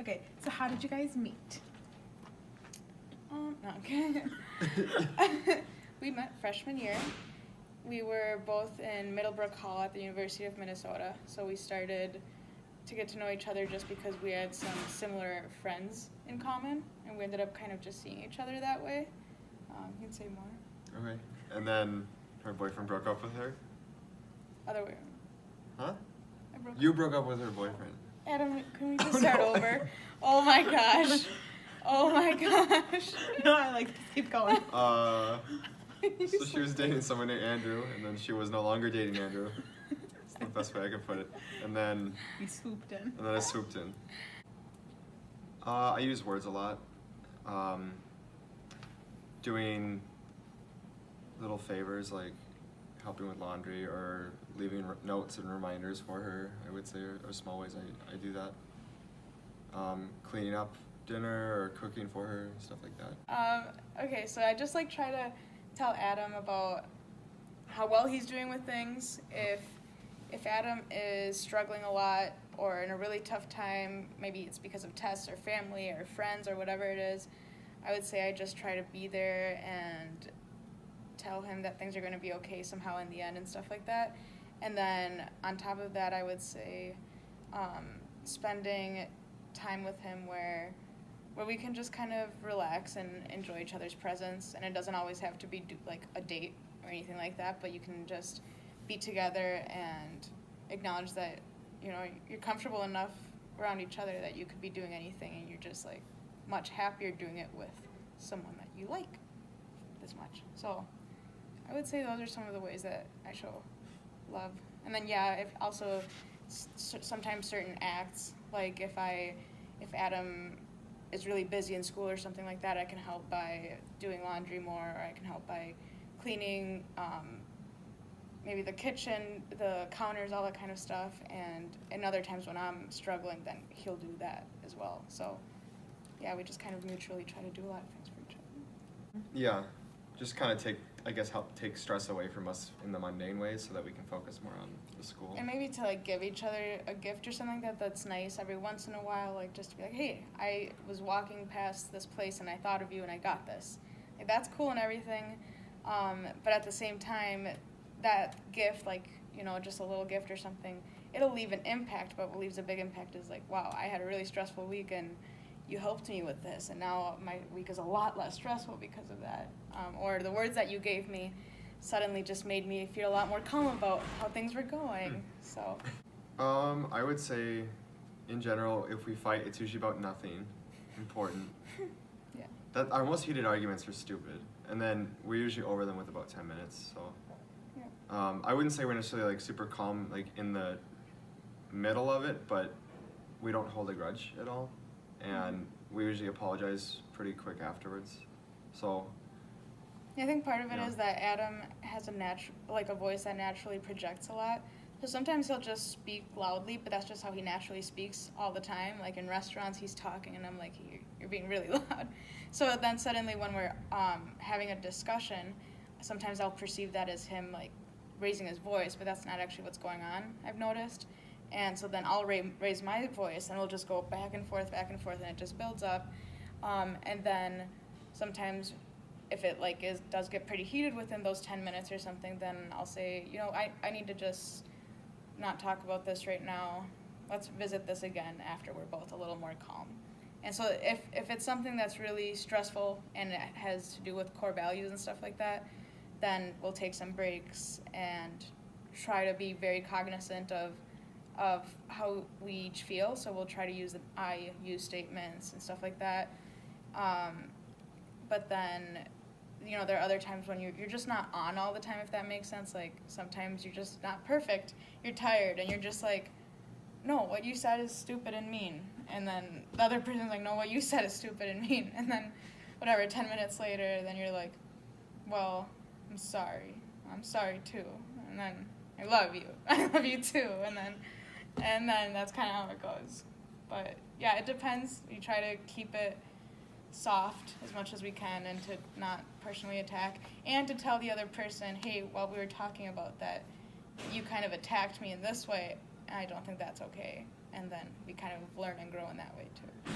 Okay, so how did you guys meet? No, okay. We met freshman year. We were both in Middlebrook Hall at the University of Minnesota, so we started to get to know each other just because we had some similar friends in common, and we ended up kind of just seeing each other that way. You can say more. Okay. And then her boyfriend broke up with her? Other way. Huh? You broke up with her boyfriend. Adam, can we just start over? Oh my gosh. Oh my gosh. No, I like to keep going. So she was dating someone named Andrew, and then she was no longer dating Andrew. That's the best way I can put it. And then We swooped in. And then I swooped in. I use words a lot. Doing little favors like helping with laundry or leaving notes and reminders for her, I would say, are small ways I do that. Cleaning up dinner or cooking for her, stuff like that. Okay, so I just like try to tell Adam about how well he's doing with things. If Adam is struggling a lot or in a really tough time, maybe it's because of tests or family or friends or whatever it is, I would say I just try to be there and tell him that things are going to be okay somehow in the end and stuff like that. And then on top of that, I would say spending time with him where we can just kind of relax and enjoy each other's presence. And it doesn't always have to be like a date or anything like that, but you can just be together and acknowledge that, you know, you're comfortable enough around each other that you could be doing anything, and you're just like much happier doing it with someone that you like this much. So I would say those are some of the ways that I show love. And then yeah, if also sometimes certain acts, like if Adam is really busy in school or something like that, I can help by doing laundry more, or I can help by cleaning maybe the kitchen, the counters, all that kind of stuff. And other times when I'm struggling, then he'll do that as well. So yeah, we just kind of mutually try to do a lot of things for each other. Yeah, just kind of help take stress away from us in the mundane ways so that we can focus more on the school. And maybe to like give each other a gift or something that's nice every once in a while, like just to be like, hey, I was walking past this place and I thought of you and I got this. Like, that's cool and everything, but at the same time, that gift, like, you know, just a little gift or something, it'll leave an impact, but what leaves a big impact is like, wow, I had a really stressful week and you helped me with this, and now my week is a lot less stressful because of that. Or the words that you gave me suddenly just made me feel a lot more calm about how things were going. So I would say, in general, if we fight, it's usually about nothing important. yeah. That our most heated arguments are stupid, and then we're usually over them with about 10 minutes. So Yeah. I wouldn't say we're necessarily like super calm like in the middle of it, but we don't hold a grudge at all, and we usually apologize pretty quick afterwards. So I think part of it Yeah. is that Adam has a voice that naturally projects a lot. So sometimes he'll just speak loudly, but that's just how he naturally speaks all the time. Like in restaurants, he's talking, and I'm like, you're being really loud. So then suddenly when we're having a discussion, sometimes I'll perceive that as him like raising his voice, but that's not actually what's going on, I've noticed. And so then I'll raise my voice, and we'll just go back and forth, and it just builds up. And then sometimes if it like does get pretty heated within those 10 minutes or something, then I'll say, you know, I need to just not talk about this right now. Let's visit this again after we're both a little more calm. And so if it's something that's really stressful and it has to do with core values and stuff like that, then we'll take some breaks and try to be very cognizant of how we each feel. So we'll try to use the I use statements and stuff like that. But then, you know, there are other times when you're just not on all the time, if that makes sense. Like sometimes you're just not perfect. You're tired and you're just like, no, what you said is stupid and mean. And then the other person's like, no, what you said is stupid and mean. And then whatever, 10 minutes later, then you're like, well, I'm sorry too. And then I love you. I love you too. And then that's kind of how it goes. But yeah, it depends. We try to keep it soft as much as we can and to not personally attack, and to tell the other person, hey, while we were talking about that, you kind of attacked me in this way, and I don't think that's okay. and then we kind of learn and grow in that way too.